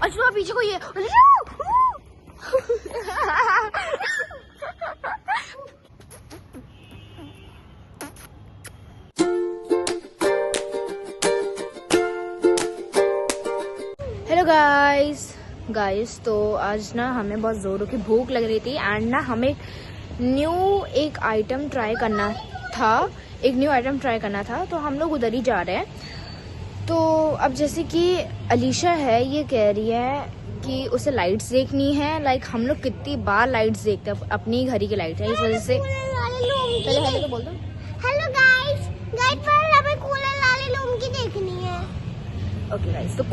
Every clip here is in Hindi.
अच्छा पीछे को ये हेलो गाइस तो आज ना हमें बहुत ज़ोरों की भूख लग रही थी एंड ना हमें एक आइटम ट्राई करना था तो हम लोग उधर ही जा रहे हैं। तो अब जैसे कि अलीशा है, ये कह रही है कि उसे लाइट्स देखनी है। लाइक हम लोग कितनी बार लाइट्स देखते हैं, अपनी घड़ी की लाइट है, इस वजह से पहले हेलो तो बोल दो। हेलो गाइस पर हमें कूलर लाले लूम की देखनी है। ओके गाइस, तो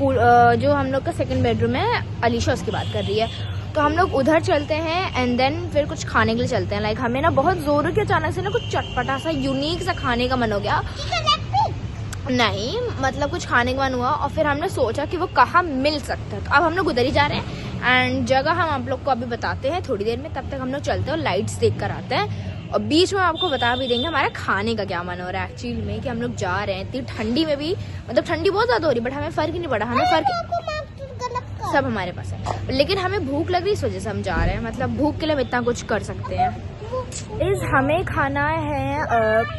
जो हम लोग का सेकंड बेडरूम है, अलीशा उसकी बात कर रही है, तो हम लोग उधर चलते हैं एंड देन फिर कुछ खाने के लिए चलते हैं। लाइक हमें ना बहुत जोरों के अचानक से ना कुछ चटपटा सा यूनिक सा खाने का मन हो गया। नहीं मतलब कुछ खाने का मन हुआ और फिर हमने सोचा कि वो कहाँ मिल सकता है, तो अब हम लोग उधर ही जा रहे हैं एंड जगह हम आप लोग को अभी बताते हैं थोड़ी देर में। तब तक हम लोग चलते हैं और लाइट्स देख कर आते हैं और बीच में आपको बता भी देंगे हमारा खाने का क्या मन हो रहा है एक्चुअली में, कि हम लोग जा रहे हैं इतनी ठंडी में भी, मतलब ठंडी बहुत ज्यादा हो रही है बट हमें फर्क ही नहीं पड़ा। हमें फर्क सब हमारे पास है, लेकिन हमें भूख लग रही है इस वजह से हम जा रहे हैं। मतलब भूख के लिए हम इतना कुछ कर सकते हैं। हमें खाना है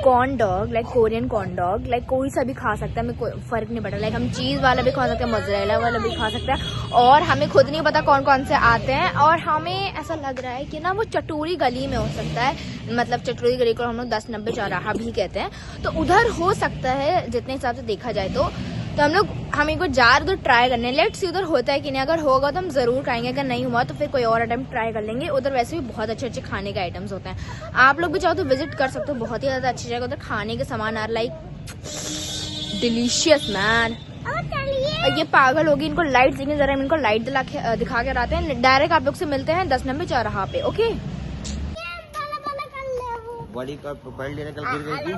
corn dog, like Korean corn dog. Like कोई सा भी खा सकता है, हमें कोई फर्क नहीं पड़ा। लाइक हम चीज़ वाला भी खा सकते हैं, मोज़रेला वाला भी खा सकते हैं, और हमें खुद नहीं पता कौन कौन से आते हैं। और हमें ऐसा लग रहा है कि ना वो चटोरी गली में हो सकता है, मतलब चटोरी गली को हम लोग 10 नंबर चौराहा भी कहते हैं, तो उधर हो सकता है जितने हिसाब से देखा जाए तो हम एक बार जार उधर ट्राई करने, लेट्स सी उधर होता है कि नहीं। अगर होगा तो हम जरूर खाएंगे, अगर नहीं हुआ तो फिर कोई और आइटम ट्राई कर लेंगे। उधर वैसे भी बहुत अच्छे अच्छे खाने के आइटम्स होते हैं, आप लोग भी चाहो तो विजिट कर सकते हो। बहुत ही ज्यादा अच्छी जगह, उधर खाने के सामान आर लाइक डिलीशियस मैन। ये पागल होगी, इनको लाइट देखने, जरा इनको लाइट दिखा के आते हैं। डायरेक्ट आप लोग से मिलते हैं 10 नंबर चौराहा पे। ओके बॉडी का प्रोफाइल लेने कल गिर गई थी,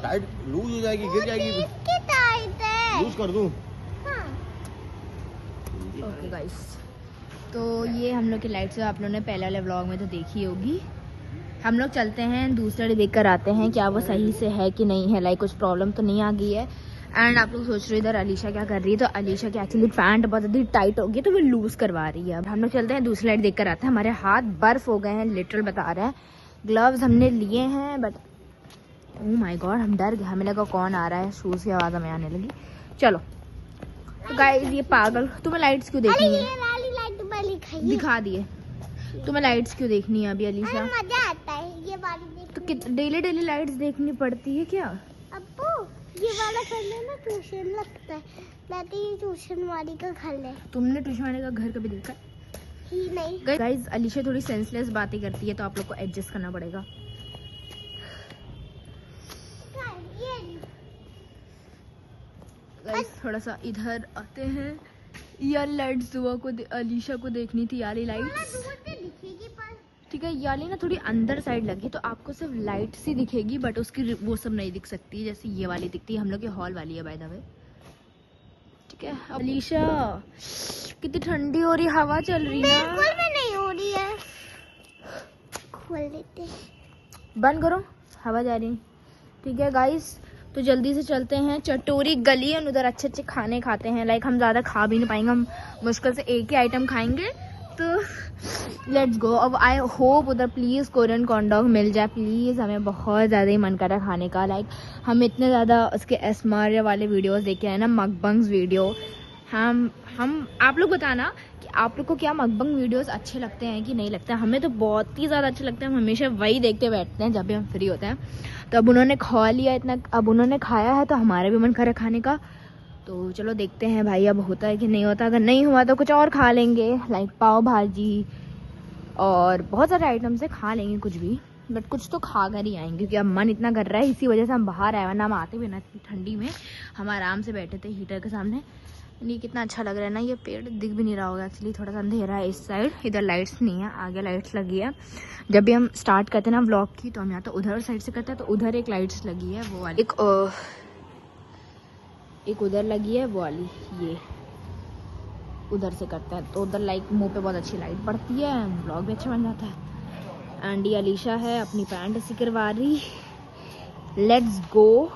टाइट लूज हो जाएगी, गिर जाएगी, टाइट है, लूज कर दूं। ओके गाइस, तो ये हम लोग की लाइट्स आप लोगों ने पहले वाले व्लॉग में तो देखी होगी। हम लोग चलते हैं दूसरा देख कर आते हैं क्या वो सही से है कि नहीं है, लाइक कुछ प्रॉब्लम तो नहीं आ गई है। एंड आप लोग सोच रहे हो इधर अलीशा क्या कर रही है, तो अलीशा की एक्चुअली पैंट बहुत ज़्यादा टाइट हो गई तो वो लूज करवा रही है। अब हम लोग चलते हैं दूसरी लाइट देख कर आते हैं। हमारे हाथ बर्फ हो गए हैं, लिटरल बता रहे हैं। ग्लव्स हमने लिए हैं बट ओह माय गॉड हम डर गए, हमें लगा कौन आ रहा है, शूज की आवाज़ हमें आने लगी। चलो तो गाइस, ये पागल, तुम्हें लाइट्स क्यों देखनी है, दिखा दिए। तुम्हें लाइट्स क्यों देखनी है अभी अलीशा? मजा आता है ये वाली तो डेली डेली लाइट्स देखनी पड़ती है क्या? अब्बू ये वाला करने में ट्यूशन लगता है, मैं तो ये ट्यूशन वाली का घर है। तुमने ट्यूशन वाले का घर कभी देखा ही नहीं। गाइस अलीशा थोड़ी सेंसलेस बातें करती है तो आप लोग को एडजस्ट करना पड़ेगा। गाइस थोड़ा सा इधर आते हैं, यार लाइट्स दुआ को अलीशा को देखनी थी यार लाइट्स। ठीक है, याली ना थोड़ी अंदर साइड लगी तो आपको सिर्फ लाइट सी दिखेगी बट उसकी वो सब नहीं दिख सकती, जैसे ये वाली दिखती है। हम लोग की हॉल वाली है बाय द वे। ठीक है अलीशा, कितनी ठंडी हो रही, हवा चल रही है। बिल्कुल भी नहीं हो रही है, खोल देते, बंद करो, हवा जा रही। ठीक है गाइस, तो जल्दी से चलते हैं चटोरी गली और उधर अच्छे अच्छे खाने खाते हैं। लाइक हम ज़्यादा खा भी नहीं पाएंगे, हम मुश्किल से एक ही आइटम खाएंगे, तो लेट्स गो। अब आई होप उधर प्लीज़ कोरियन कॉर्न डॉग मिल जाए प्लीज़, हमें बहुत ज़्यादा ही मन कर रहा है खाने का। लाइक हम इतने ज़्यादा उसके एसएमआर वाले वीडियोस देखे हैं ना, मकबंग्स वीडियो। हम आप लोग बताना कि आप लोग को क्या मकबंग वीडियोस अच्छे लगते हैं कि नहीं लगते हैं। हमें तो बहुत ही ज़्यादा अच्छे लगते हैं, हम हमेशा वही देखते बैठते हैं जब भी हम फ्री होते हैं। तो अब उन्होंने खा लिया इतना, अब उन्होंने खाया है तो हमारा भी मन कर रहा है खाने का। तो चलो देखते हैं भाई अब होता है कि नहीं होता। अगर नहीं हुआ तो कुछ और खा लेंगे, लाइक पाव भाजी और बहुत सारे आइटम्स से खा लेंगे कुछ भी, बट कुछ तो खा कर ही आएंगे क्योंकि अब मन इतना कर रहा है, इसी वजह से हम बाहर आए। वरना हम आते भी ना इतनी ठंडी में हम आराम से बैठे थे हीटर के सामने। ये कितना अच्छा लग रहा है ना, ये पेड़ दिख भी नहीं रहा होगा एक्चुअली, थोड़ा सा अंधेरा है इस साइड। इधर लाइट्स नहीं है, आगे लाइट्स लगी है। जब भी हम स्टार्ट करते हैं ना व्लॉग की तो हम या तो उधर साइड से करते हैं, तो उधर एक लाइट्स लगी है वो वाली, एक उधर लगी है वो वाली, ये उधर से करते हैं तो उधर लाइक मुंह पे बहुत अच्छी लाइट पड़ती है, व्लॉग भी अच्छा बन जाता है। एंड ये अलीशा है अपनी पैंट ऐसी करवा रही। Let's go.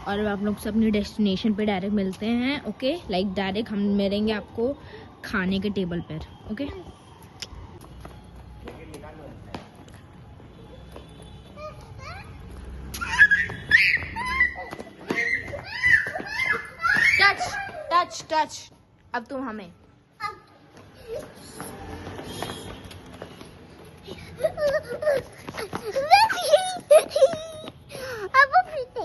और अब आप लोग से अपनी डेस्टिनेशन पे डायरेक्ट मिलते हैं। ओके, लाइक डायरेक्ट हम मिलेंगे आपको खाने के टेबल पर। Okay, touch touch touch. अब तुम हमें अब वो पीते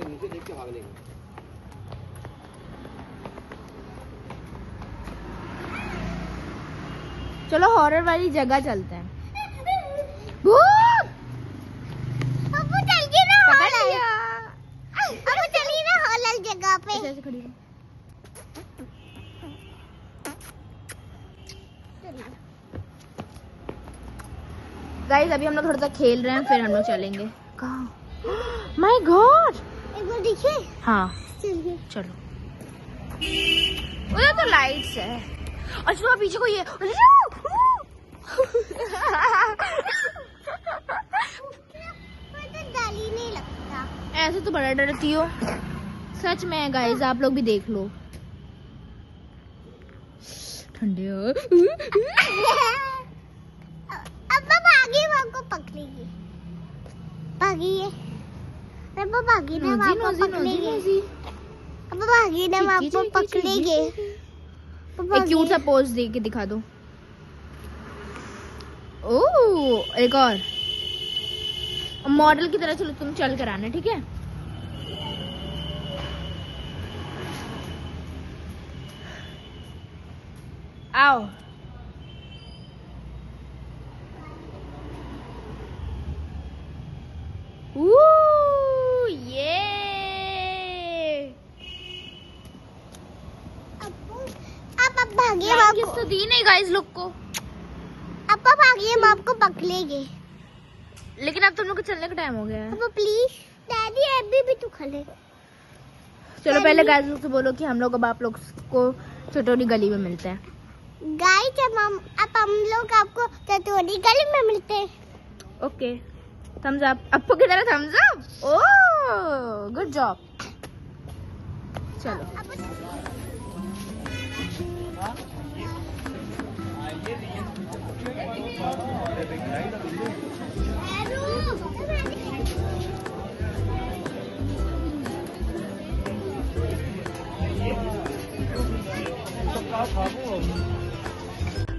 नीचे देख के भाग लेंगे। चलो हॉरर वाली जगह चलते हैं। भूत! अब वो चल के ना पकड़ हॉल लिया। अब वो चली ना हॉल जगह पे। ऐसे ऐसे खड़ी रहो। गाइस अभी हम लोग थोड़ा सा खेल रहे हैं, फिर हम लोग चलेंगे। कहाँ? My God! एक बार देखिए। हाँ चलिए। चलो। उधर तो लाइट्स है। अच्छा पीछे को ये तो डर ही नहीं लगता। ऐसे तो बड़ा डरती हो। सच में गाइस, आप लोग भी देख लो। ठंडे अब भागी आपको पकड़ेगी। भागिए। अब भागी ना आपको पकड़ेगी। अब भागी ना आपको पकड़ेगी। एक क्यूट सा पोज दे के दिखा दो। ओह, एक और मॉडल की तरह चलो, तुम चल कर आना, ठीक है? आओ। ये अब भागिए किस तो दी नहीं गाइस लोग को। अब भागिए हम आपको पकड़ेंगे। लेकिन अब तुम लोग को चलने का टाइम हो गया है। अब प्लीज डैडी अभी भी तू खा ले। चलो पहले गाइस लोग से बोलो कि हम लोग अब आप लोग को चटोरी गली में मिलते हैं। गाइस अब हम लोग आपको चटोरी गली में मिलते हैं। Okay, Thums up. अप्पू की तरह थम्स अप। ओह, गुड जॉब। चलो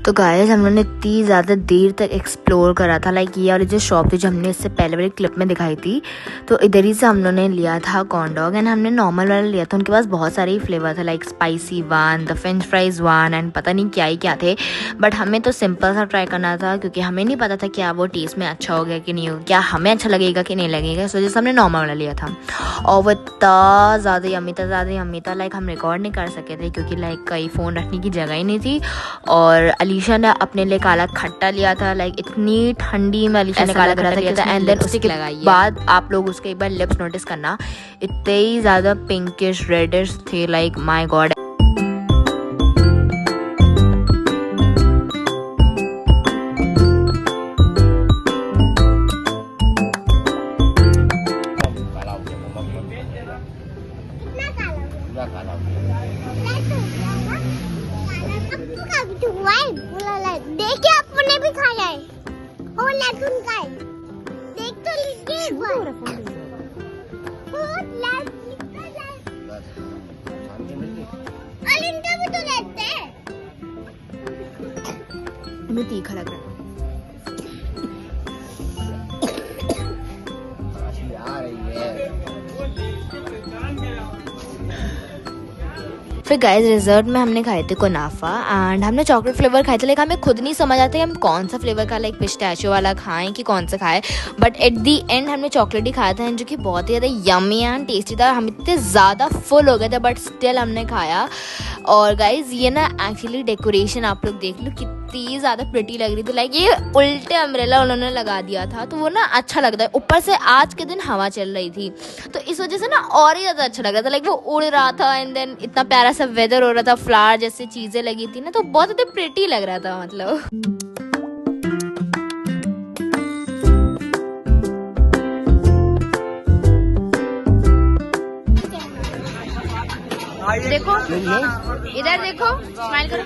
तो गाइस हम लोगों ने इतनी ज़्यादा देर तक एक्सप्लोर करा था। लाइक ये वाली जो शॉप थी जो हमने इससे पहले वाली क्लिप में दिखाई थी, तो इधर ही से हम लोगों ने लिया था कॉर्न डॉग। एंड हमने नॉर्मल वाला लिया था। उनके पास बहुत सारे ही फ्लेवर थे, like spicy one, the French fries one, and पता नहीं क्या ही क्या थे। बट हमें तो सिंपल सा ट्राई करना था क्योंकि हमें नहीं पता था क्या वो टेस्ट में अच्छा हो गया कि नहीं हो, क्या हमें अच्छा लगेगा कि नहीं लगेगा। इस वजह से हमने नॉर्मल वाला लिया था। और वो इतना ज़्यादा यम्मी था, लाइक हम रिकॉर्ड नहीं कर सके थे क्योंकि लाइक कहीं फ़ोन रखने की जगह ही नहीं थी। और अलीशा ने अपने लिए काला खट्टा लिया था। लाइक इतनी ठंडी में अलीशा ने काला खट्टा लिया था। एंड देन उसके बाद आप लोग उसके एक बार लिप्स नोटिस करना, इतने ही ज़्यादा पिंकिश रेडिश थे। Like my God. देखिए आपने भी खाया है। और लहसुन का है। देख तो लीजिए एक बार। और इनका भी तो रहता है। हमें तीखा लग रहा है। फिर गाइस रिजर्ट में हमने खाए थे कुनाफा एंड हमने चॉकलेट फ्लेवर खाए थे। लाइक हमें खुद नहीं समझ आता कि हम कौन सा फ्लेवर का, लाइक पिस्ताचियो वाला खाएं कि कौन सा खाएं। बट एट दी एंड हमने चॉकलेट ही खाया था जो कि बहुत ही ज़्यादा यम्मी एंड टेस्टी था। हम इतने ज़्यादा फुल हो गए थे बट स्टिल हमने खाया। और गाइज ये ना एक्चुअली डेकोरेशन आप लोग देख लो कितनी ज़्यादा प्रिटी लग रही थी। लाइक ये उल्टे अम्ब्रेला उन्होंने लगा दिया था तो वो ना अच्छा लगता है। ऊपर से आज के दिन हवा चल रही थी तो इस वजह से ना और ही ज़्यादा अच्छा लग रहा था। लाइक वो उड़ रहा था एंड देन इतना प्यारा सा वेदर हो रहा था, फ्लावर जैसे चीज़ें लगी थी ना, तो बहुत ज़्यादा प्रिटी लग रहा था मतलब। देखो, इधर देखो, स्माइल करो।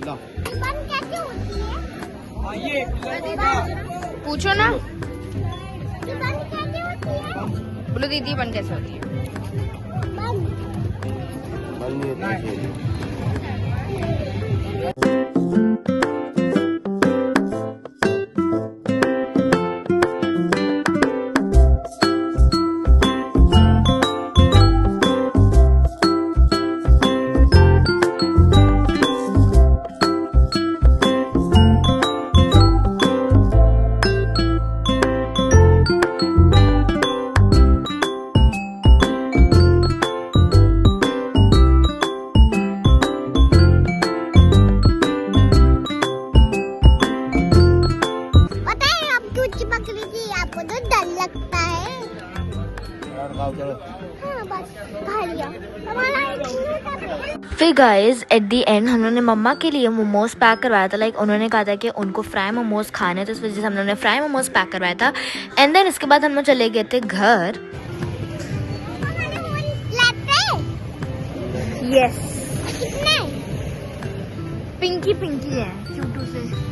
बन कैसे होती है? पूछो ना, बन कैसे होती है? बोलो दीदी बन कैसे होती है। आपको तो डर लगता है। हाँ, बस भारिया हमारा फिर गाइज एट दी एंड हम लोगों ने मम्मा के लिए मोमोज पैक करवाया था। लाइक उन्होंने कहा था कि उनको फ्राई मोमोज खाने, तो इस वजह से हम लोगों ने फ्राई मोमोज पैक करवाया था। एंड देन इसके बाद हम लोग चले गए थे घर। यस, कितने? पिंकी पिंकी है क्यूटू से।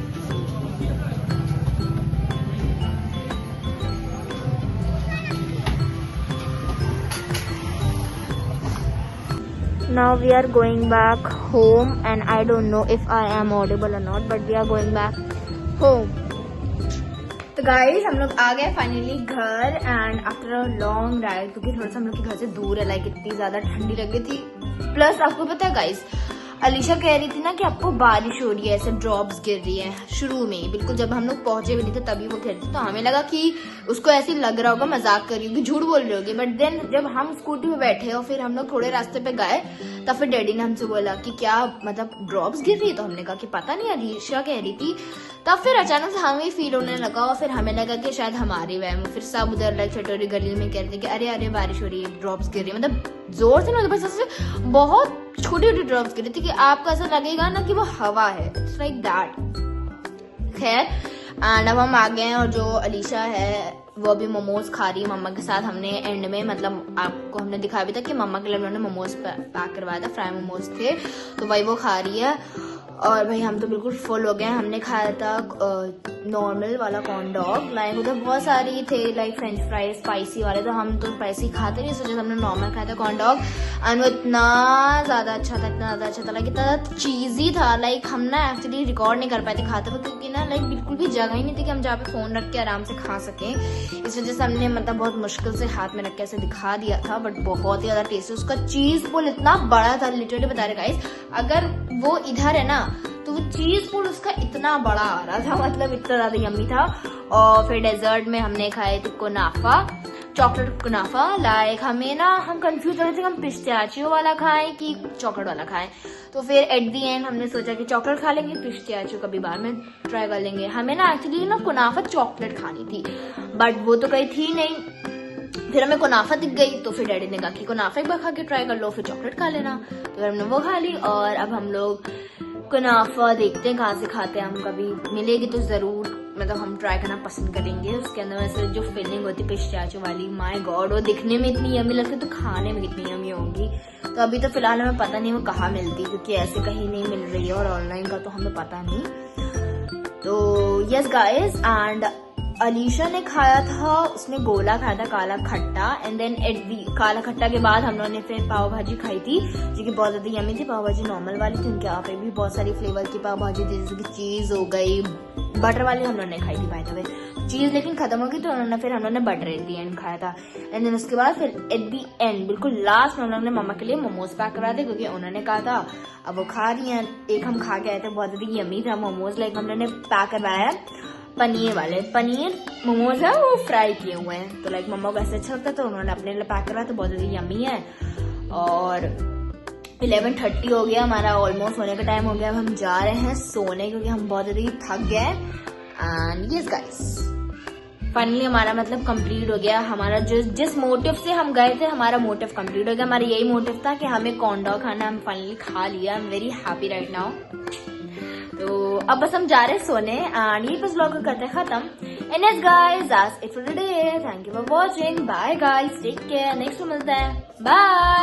Now we are going back home and I don't know if I am audible or not, but we are going back home. तो गाइस हम लोग आ गए फाइनली घर and after a long ride, क्योंकि थोड़ा सा हम लोग के घर से दूर है। लाइक इतनी ज्यादा ठंडी लग रही थी। प्लस आपको पता है गाइस, अलीशा कह रही थी ना कि आपको बारिश हो रही है, ऐसे ड्रॉप्स गिर रही है। शुरू में बिल्कुल जब हम लोग पहुंचे भी नहीं थे तभी वो कह रही थी, तो हमें लगा कि उसको ऐसे लग रहा होगा, मजाक कर रही होगी, झूठ बोल रही होगी। बट देन जब हम स्कूटी पे बैठे और फिर हम लोग थोड़े रास्ते पे गए, तब फिर डैडी ने हमसे बोला कि क्या मतलब ड्रॉप्स गिर रही है, तो हमने कहा कि पता नहीं, अलीशा कह रही थी। तब फिर अचानक से हमें फील होने लगा और फिर हमें लगा कि शायद हमारी वह में। फिर सब उधर लाइक छठौरी गली में कहते कि अरे अरे बारिश हो रही है, ड्रॉप्स गिर रही है। मतलब जोर से ना, बस ऐसे बहुत छोटी छोटी ड्रॉप्स गिर रही थी कि आपको ऐसा लगेगा ना कि वो हवा है। It's like that. खैर एंड अब हम आ गए हैं और जो अलीशा है वो अभी मोमोज खा रही है मम्मा के साथ। हमने एंड में मतलब आपको हमने दिखाया भी था कि मम्मा के लिए उन्होंने मोमोज पैक करवाया था, फ्राई मोमोज थे, तो वही वो खा रही है। और भाई हम तो बिल्कुल फुल हो गए। हमने खाया था नॉर्मल वाला कॉर्न डॉग, लाइक उधर बहुत सारी थे लाइक फ्रेंच फ्राई स्पाइसी वाले, तो हम तो स्पाइसी खाते नहीं, सोचा हमने नॉर्मल खाया था कॉर्न डॉग। एंड वो इतना ज्यादा अच्छा था, इतना ज्यादा अच्छा था, लाइक इतना चीजी था। लाइक हम ना एक्चुअली रिकॉर्ड नहीं कर पाए थे खाते हुए, क्योंकि ना लाइक बिल्कुल भी जगह ही नहीं थी कि हम जहाँ पे फोन रख के आराम से खा सकें। इस वजह से हमने मतलब बहुत मुश्किल से हाथ में रख के ऐसे दिखा दिया था, बट बहुत ही ज्यादा टेस्टी। उसका चीज पुल इतना बड़ा था, लिटरली बता रहे गाइस, अगर वो इधर है ना तो वो चीज पुल उसका इतना बड़ा आ रहा था, मतलब इतना ज्यादा यम्मी था। और फिर डेजर्ट में हमने खाए थे कुनाफा, चॉकलेट कुनाफा। लाइक हमें ना, हम कंफ्यूज हो रहे थे हम पिस्ताचियो वाला खाएं कि चॉकलेट वाला खाएं। तो फिर एट दी एंड हमने सोचा कि चॉकलेट खा लेंगे, पिस्ताचियो कभी बाद में ट्राई कर लेंगे। हमें ना एक्चुअली ना कुनाफा चॉकलेट खानी थी, बट वो तो कहीं थी नहीं। फिर हमें कुनाफा दिख गई, तो फिर डैडी ने कहा कि कुनाफा एक बार खा के ट्राई कर लो, फिर चॉकलेट खा लेना। तो फिर हमने वो खा ली और अब हम लोग कुनाफा देखते हैं कहाँ से खाते हैं। हम कभी मिलेगी तो जरूर मतलब हम ट्राई करना पसंद करेंगे। उसके अंदर वैसे जो फिलिंग होती है पिस्ताचियो वाली, माय गॉड, वो दिखने में इतनी यम्मी लगती है तो खाने में कितनी यम्मी होगी। तो अभी तो फिलहाल हमें पता नहीं वो कहाँ मिलती, क्योंकि ऐसे कहीं नहीं मिल रही है और ऑनलाइन का तो हमें पता नहीं। तो यस गाइस, एंड अलीशा ने खाया था, उसने गोला खाया था काला खट्टा। एंड देन काला खट्टा के बाद हम लोगों ने फिर पाव भाजी खाई थी, जो कि बहुत ज्यादा यम्मी थी। पाव भाजी नॉर्मल वाली थी, उनके यहाँ पे भी बहुत सारी फ्लेवर की पाव भाजी थी, जैसे कि चीज हो गई, बटर वाली हम लोगों ने खाई थी। बाय द वे चीज लेकिन खत्म हो गई, तो उन्होंने फिर हम लोगों ने बटर एट दी एंड खाया था। एंड देन उसके बाद फिर एट दी एंड बिल्कुल लास्ट में हम लोगों ने मम्मा के लिए मोमोज पैक करवाए थे, क्योंकि उन्होंने कहा था अब वो खा रही है। एक हम खा के आए थे, बहुत ज्यादा यम्मी था मोमोज। लाइक हम लोगों ने पैक करवाया पनीर वाले, पनीर मोमोज है वो फ्राई किए हुए हैं, तो लाइक मम्मा को ऐसे अच्छा लगता है तो उन्होंने अपने लिए पैक करा, तो बहुत ज्यादा यम्मी है। और 11:30 हो गया, हमारा ऑलमोस्ट सोने का टाइम हो गया। अब हम जा रहे हैं सोने, क्योंकि हम बहुत ज्यादा थक गए। एंड यस गाइस, फाइनली हमारा मतलब कंप्लीट हो गया। हमारा जिस मोटिव से हम गए थे, हमारा मोटिव कंप्लीट हो गया। हमारा यही मोटिव था कि हमें कॉर्न डॉग खाना, हम फाइनली खा लिया। I am very happy right now. तो अब बस हम जा रहे हैं सोने एंड ये बस व्लॉग करते हैं खत्म। And yes guys, that's it for today. Thank you for watching. Bye guys, take care. Next मिलते हैं। बाय।